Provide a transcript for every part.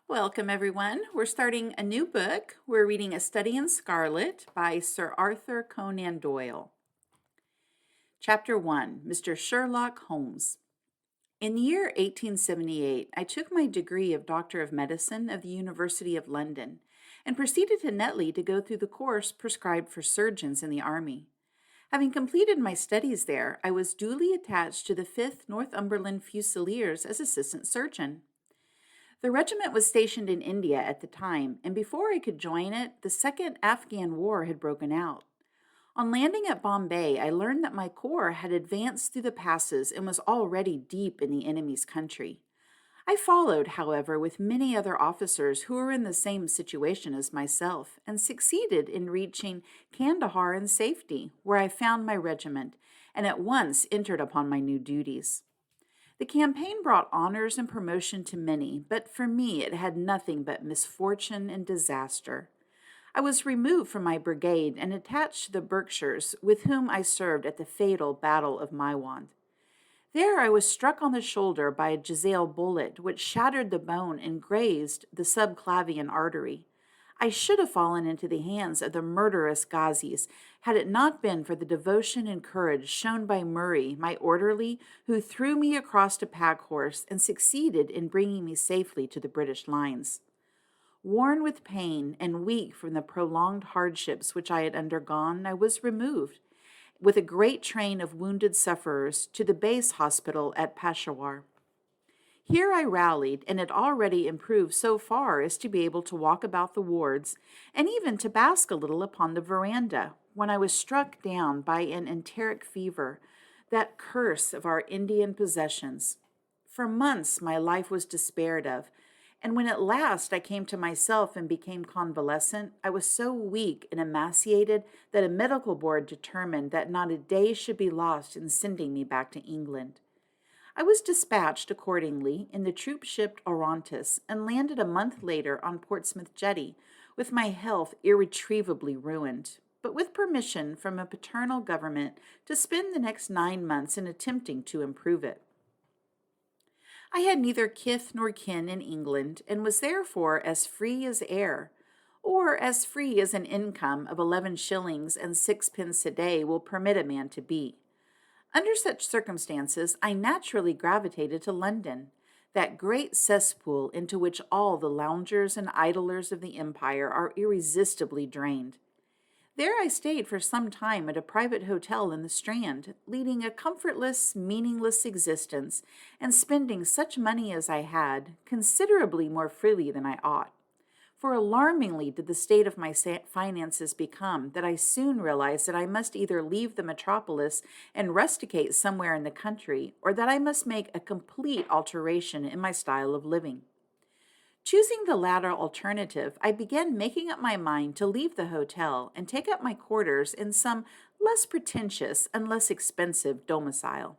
Welcome, everyone. We're starting a new book. We're reading A Study in Scarlet by Sir Arthur Conan Doyle. Chapter 1, Mr. Sherlock Holmes. In the year 1878, I took my degree of Doctor of Medicine of the University of London and proceeded to Netley to go through the course prescribed for surgeons in the Army. Having completed my studies there, I was duly attached to the 5th Northumberland Fusiliers as assistant surgeon. The regiment was stationed in India at the time, and before I could join it, the Second Afghan War had broken out. On landing at Bombay, I learned that my corps had advanced through the passes and was already deep in the enemy's country. I followed, however, with many other officers who were in the same situation as myself, and succeeded in reaching Kandahar in safety, where I found my regiment, and at once entered upon my new duties. The campaign brought honors and promotion to many, but for me it had nothing but misfortune and disaster. I was removed from my brigade and attached to the Berkshires, with whom I served at the fatal Battle of Maiwand. There I was struck on the shoulder by a Jezail bullet, which shattered the bone and grazed the subclavian artery. I should have fallen into the hands of the murderous Ghazis had it not been for the devotion and courage shown by Murray, my orderly, who threw me across a pack horse and succeeded in bringing me safely to the British lines. Worn with pain and weak from the prolonged hardships which I had undergone, I was removed, with a great train of wounded sufferers, to the base hospital at Peshawar. Here I rallied, and had already improved so far as to be able to walk about the wards, and even to bask a little upon the veranda, when I was struck down by an enteric fever, that curse of our Indian possessions. For months my life was despaired of, and when at last I came to myself and became convalescent, I was so weak and emaciated that a medical board determined that not a day should be lost in sending me back to England. I was dispatched accordingly in the troop ship Orontes and landed a month later on Portsmouth Jetty, with my health irretrievably ruined, but with permission from a paternal government to spend the next 9 months in attempting to improve it. I had neither kith nor kin in England, and was therefore as free as air, or as free as an income of 11 shillings and 6 pence a day will permit a man to be. Under such circumstances, I naturally gravitated to London, that great cesspool into which all the loungers and idlers of the empire are irresistibly drained. There I stayed for some time at a private hotel in the Strand, leading a comfortless, meaningless existence, and spending such money as I had, considerably more freely than I ought. For alarmingly did the state of my finances become that I soon realized that I must either leave the metropolis and rusticate somewhere in the country, or that I must make a complete alteration in my style of living. Choosing the latter alternative, I began making up my mind to leave the hotel and take up my quarters in some less pretentious and less expensive domicile.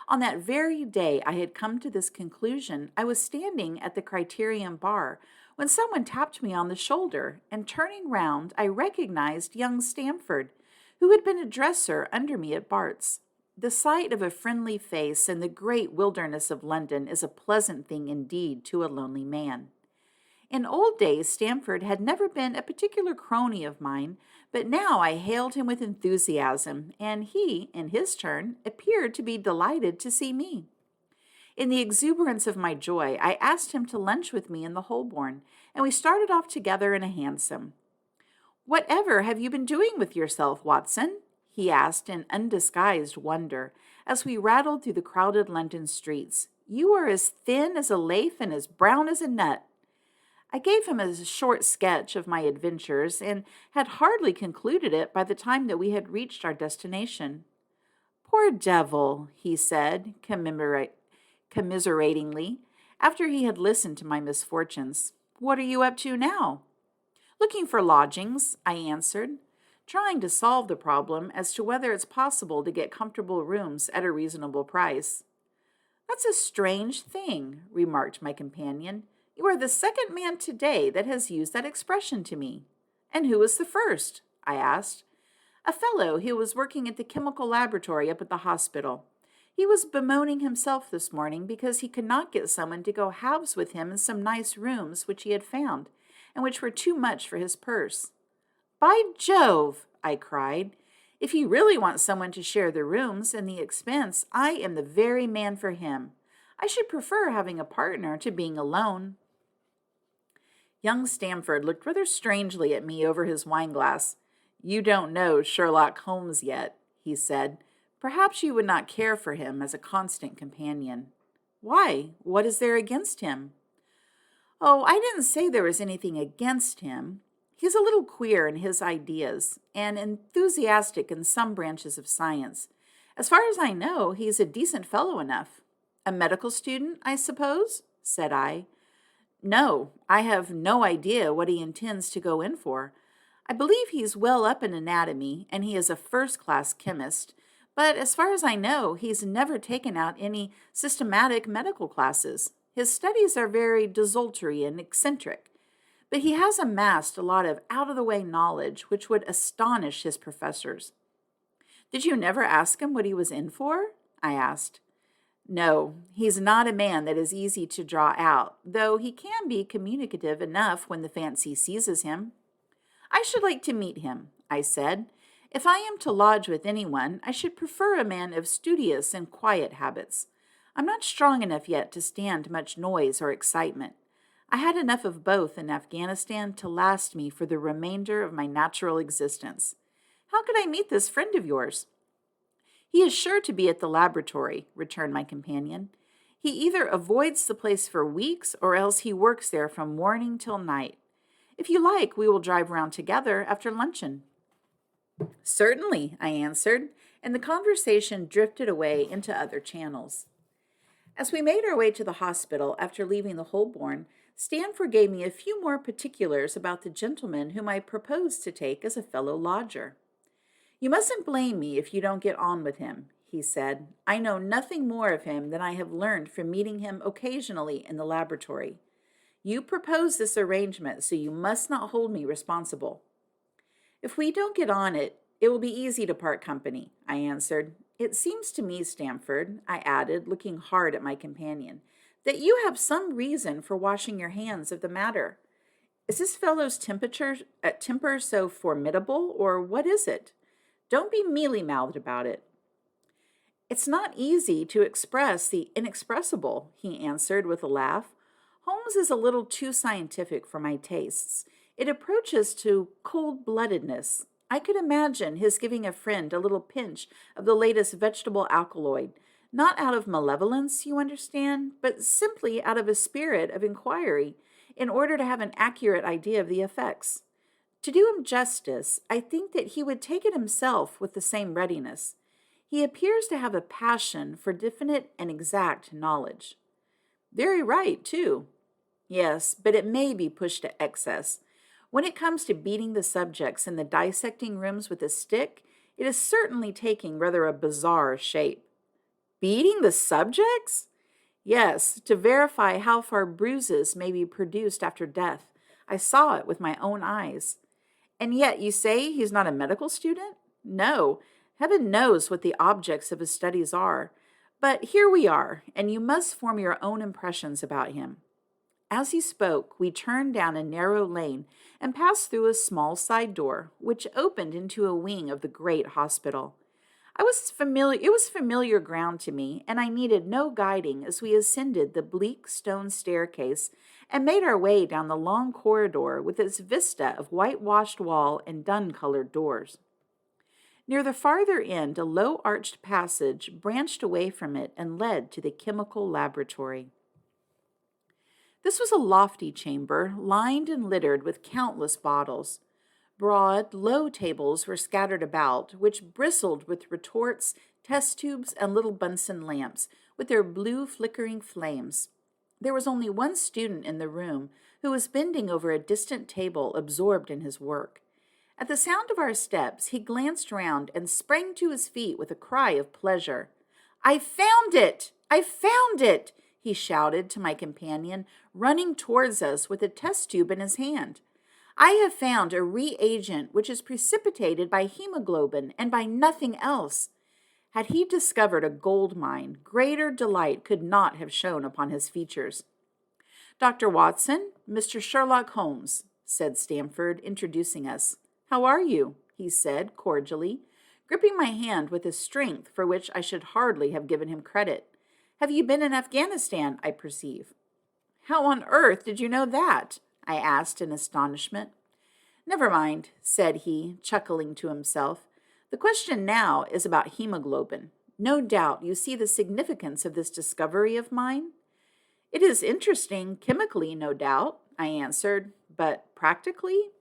On that very day I had come to this conclusion, I was standing at the Criterion bar when someone tapped me on the shoulder, and turning round, I recognized young Stamford, who had been a dresser under me at Bart's. The sight of a friendly face in the great wilderness of London is a pleasant thing indeed to a lonely man. In old days, Stamford had never been a particular crony of mine, but now I hailed him with enthusiasm, and he, in his turn, appeared to be delighted to see me. In the exuberance of my joy, I asked him to lunch with me in the Holborn, and we started off together in a hansom. "Whatever have you been doing with yourself, Watson?" he asked in undisguised wonder, as we rattled through the crowded London streets. "You are as thin as a lath and as brown as a nut." I gave him a short sketch of my adventures, and had hardly concluded it by the time that we had reached our destination. "Poor devil," he said, commiseratingly, after he had listened to my misfortunes. "What are you up to now?" "Looking for lodgings," I answered, trying to solve the problem as to whether it's possible to get comfortable rooms at a reasonable price. "That's a strange thing," remarked my companion. "You are the second man today that has used that expression to me." "And who was the first?" I asked. "A fellow who was working at the chemical laboratory up at the hospital. He was bemoaning himself this morning because he could not get someone to go halves with him in some nice rooms which he had found, and which were too much for his purse. "By Jove!" I cried. "If you really want someone to share the rooms and the expense, I am the very man for him. I should prefer having a partner to being alone." Young Stamford looked rather strangely at me over his wineglass. "You don't know Sherlock Holmes yet," he said. "Perhaps you would not care for him as a constant companion." "Why? What is there against him?" "Oh, I didn't say there was anything against him. He's a little queer in his ideas, and enthusiastic in some branches of science. As far as I know, he's a decent fellow enough." "A medical student, I suppose?" said I. "No, I have no idea what he intends to go in for. I believe he's well up in anatomy, and he is a first-class chemist, but as far as I know, he's never taken out any systematic medical classes. His studies are very desultory and eccentric, but he has amassed a lot of out-of-the-way knowledge which would astonish his professors." "Did you never ask him what he was in for?" I asked. "No, he's not a man that is easy to draw out, though he can be communicative enough when the fancy seizes him." "I should like to meet him," I said. "If I am to lodge with anyone, I should prefer a man of studious and quiet habits. I'm not strong enough yet to stand much noise or excitement. I had enough of both in Afghanistan to last me for the remainder of my natural existence. How could I meet this friend of yours?" "He is sure to be at the laboratory," returned my companion. "He either avoids the place for weeks or else he works there from morning till night. If you like, we will drive round together after luncheon." "Certainly," I answered, and the conversation drifted away into other channels. As we made our way to the hospital after leaving the Holborn, Stanford gave me a few more particulars about the gentleman whom I proposed to take as a fellow lodger. "You mustn't blame me if you don't get on with him," he said. "I know nothing more of him than I have learned from meeting him occasionally in the laboratory. You proposed this arrangement, so you must not hold me responsible." "If we don't get on it will be easy to part company," I answered. "It seems to me, Stamford," I added, looking hard at my companion, "that you have some reason for washing your hands of the matter. Is this fellow's temper so formidable, or what is it? Don't be mealy-mouthed about it." "It's not easy to express the inexpressible," he answered with a laugh. "Holmes is a little too scientific for my tastes. It approaches to cold-bloodedness. I could imagine his giving a friend a little pinch of the latest vegetable alkaloid, not out of malevolence, you understand, but simply out of a spirit of inquiry, in order to have an accurate idea of the effects. To do him justice, I think that he would take it himself with the same readiness. He appears to have a passion for definite and exact knowledge." "Very right, too." "Yes, but it may be pushed to excess. When it comes to beating the subjects in the dissecting rooms with a stick, it is certainly taking rather a bizarre shape." "Beating the subjects?" "Yes, to verify how far bruises may be produced after death. I saw it with my own eyes." "And yet you say he's not a medical student?" "No. Heaven knows what the objects of his studies are. But here we are, and you must form your own impressions about him." As he spoke, we turned down a narrow lane and passed through a small side door, which opened into a wing of the great hospital. It was familiar ground to me, and I needed no guiding as we ascended the bleak stone staircase and made our way down the long corridor with its vista of whitewashed wall and dun-colored doors. Near the farther end, a low-arched passage branched away from it and led to the chemical laboratory. This was a lofty chamber, lined and littered with countless bottles. Broad, low tables were scattered about, which bristled with retorts, test tubes, and little Bunsen lamps, with their blue flickering flames. There was only one student in the room, who was bending over a distant table, absorbed in his work. At the sound of our steps, he glanced round and sprang to his feet with a cry of pleasure. "I found it! I found it!" he shouted to my companion, running towards us with a test tube in his hand. "I have found a reagent which is precipitated by hemoglobin and by nothing else. Had he discovered a gold mine, greater delight could not have shone upon his features. "Dr. Watson, Mr. Sherlock Holmes," said Stamford, introducing us. "How are you?" he said cordially, gripping my hand with a strength for which I should hardly have given him credit. "Have you been in Afghanistan, I perceive?" "How on earth did you know that?" I asked in astonishment. "Never mind," said he, chuckling to himself. "The question now is about hemoglobin. No doubt you see the significance of this discovery of mine?" "It is interesting, chemically, no doubt," I answered, "but practically?"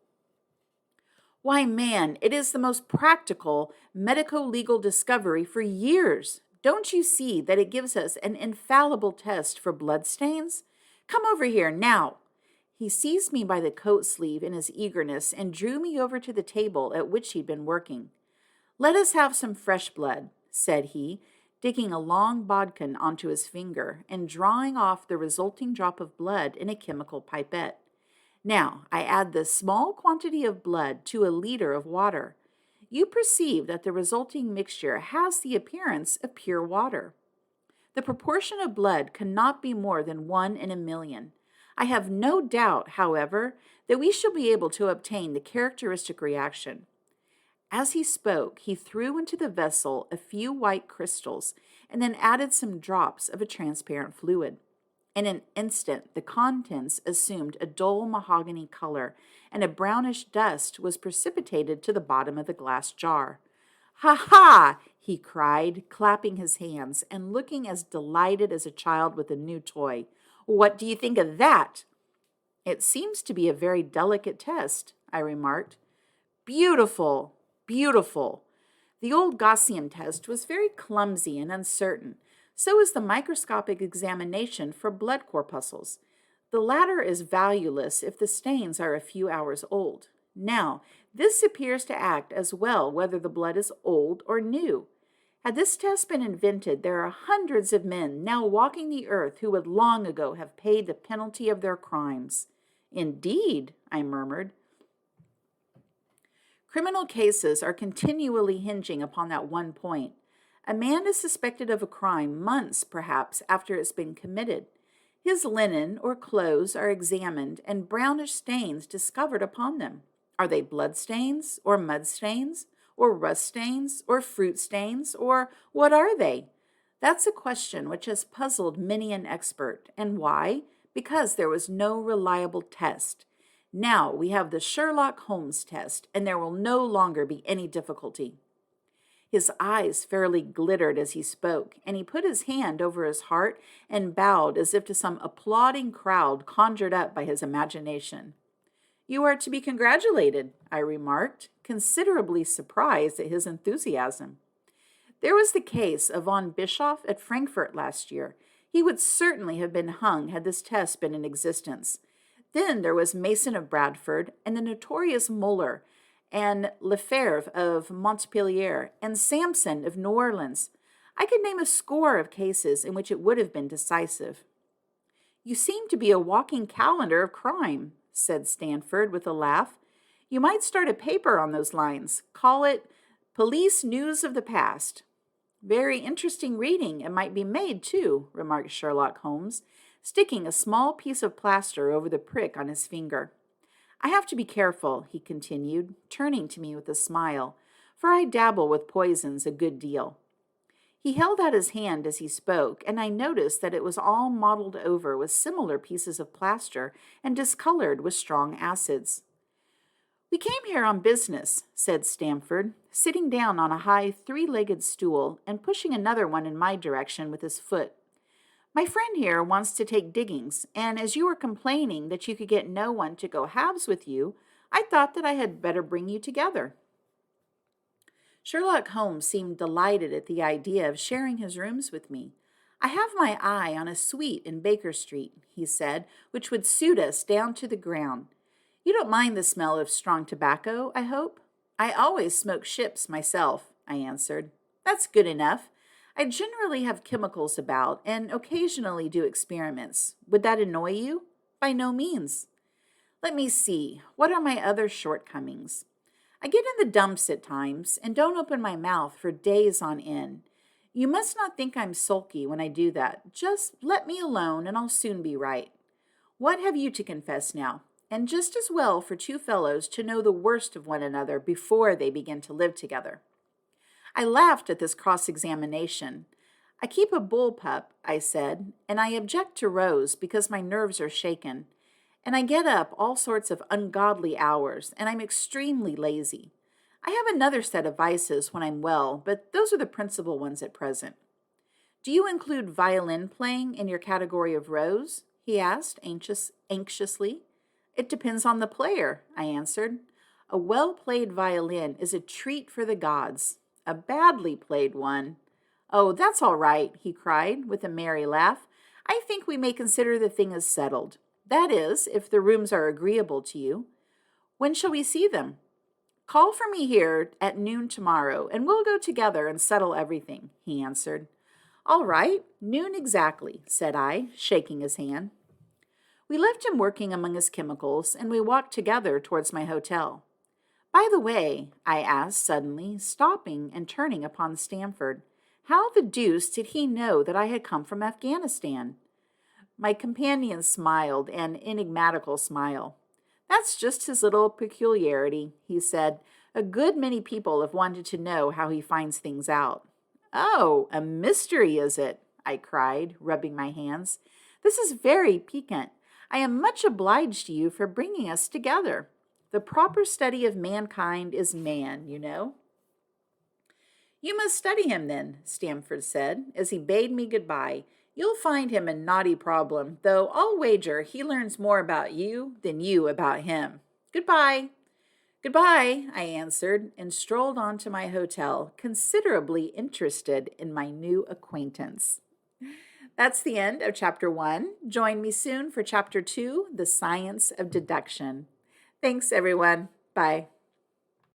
"Why, man, it is the most practical medico-legal discovery for years. Don't you see that it gives us an infallible test for bloodstains? Come over here now." He seized me by the coat sleeve in his eagerness and drew me over to the table at which he'd been working. "Let us have some fresh blood," said he, digging a long bodkin onto his finger and drawing off the resulting drop of blood in a chemical pipette. "Now, I add this small quantity of blood to a liter of water. You perceive that the resulting mixture has the appearance of pure water. The proportion of blood cannot be more than 1 in a million. I have no doubt, however, that we shall be able to obtain the characteristic reaction." As he spoke, he threw into the vessel a few white crystals and then added some drops of a transparent fluid. In an instant, the contents assumed a dull mahogany color, and a brownish dust was precipitated to the bottom of the glass jar. "Ha ha!" he cried, clapping his hands and looking as delighted as a child with a new toy. "What do you think of that?" "It seems to be a very delicate test," I remarked. "Beautiful, beautiful. The old Gaussian test was very clumsy and uncertain. So is the microscopic examination for blood corpuscles. The latter is valueless if the stains are a few hours old. Now, this appears to act as well whether the blood is old or new. Had this test been invented, there are hundreds of men now walking the earth who would long ago have paid the penalty of their crimes." "Indeed," I murmured. "Criminal cases are continually hinging upon that one point. A man is suspected of a crime months, perhaps, after it's been committed. His linen or clothes are examined and brownish stains discovered upon them. Are they blood stains, or mud stains, or rust stains, or fruit stains, or what are they? That's a question which has puzzled many an expert. And why? Because there was no reliable test. Now we have the Sherlock Holmes test, and there will no longer be any difficulty." His eyes fairly glittered as he spoke, and he put his hand over his heart and bowed as if to some applauding crowd conjured up by his imagination. "You are to be congratulated," I remarked, considerably surprised at his enthusiasm. "There was the case of von Bischoff at Frankfurt last year. He would certainly have been hung had this test been in existence. Then there was Mason of Bradford, and the notorious Muller, and Lefebvre of Montpellier, and Sampson of New Orleans. I could name a score of cases in which it would have been decisive." "You seem to be a walking calendar of crime," said Stamford with a laugh. "You might start a paper on those lines. Call it Police News of the Past." "Very interesting reading it might be made, too," remarked Sherlock Holmes, sticking a small piece of plaster over the prick on his finger. "I have to be careful," he continued, turning to me with a smile, "for I dabble with poisons a good deal." He held out his hand as he spoke, and I noticed that it was all mottled over with similar pieces of plaster and discolored with strong acids. "We came here on business," said Stamford, sitting down on a high three-legged stool and pushing another one in my direction with his foot. "My friend here wants to take diggings, and as you were complaining that you could get no one to go halves with you, I thought that I had better bring you together." Sherlock Holmes seemed delighted at the idea of sharing his rooms with me. "I have my eye on a suite in Baker Street," he said, "which would suit us down to the ground. You don't mind the smell of strong tobacco, I hope?" "I always smoke ships myself," I answered. "That's good enough. I generally have chemicals about and occasionally do experiments. Would that annoy you?" "By no means." "Let me see. What are my other shortcomings? I get in the dumps at times and don't open my mouth for days on end. You must not think I'm sulky when I do that. Just let me alone and I'll soon be right. What have you to confess now? And just as well for two fellows to know the worst of one another before they begin to live together. I laughed at this cross-examination. I keep a bull pup, I said, and I object to Rose because my nerves are shaken. And I get up all sorts of ungodly hours, and I'm extremely lazy. I have another set of vices when I'm well, but those are the principal ones at present. Do you include violin playing in your category of Rose? He asked anxiously. It depends on the player, I answered. A well-played violin is a treat for the gods. A badly played one. Oh, that's all right, he cried with a merry laugh. I think we may consider the thing as settled. That is, if the rooms are agreeable to you. When shall we see them? Call for me here at noon tomorrow, and we'll go together and settle everything, he answered. All right, noon exactly, said I, shaking his hand. We left him working among his chemicals, and we walked together towards my hotel. By the way, I asked suddenly, stopping and turning upon Stamford, how the deuce did he know that I had come from Afghanistan? My companion smiled an enigmatical smile. That's just his little peculiarity, he said. A good many people have wanted to know how he finds things out. Oh, a mystery, is it? I cried, rubbing my hands. This is very piquant. I am much obliged to you for bringing us together. The proper study of mankind is man, you know. You must study him then, Stamford said, as he bade me goodbye. You'll find him a knotty problem, though I'll wager he learns more about you than you about him. Goodbye. Goodbye, I answered, and strolled on to my hotel, considerably interested in my new acquaintance. That's the end of Chapter 1. Join me soon for Chapter 2, The Science of Deduction. Thanks, everyone. Bye.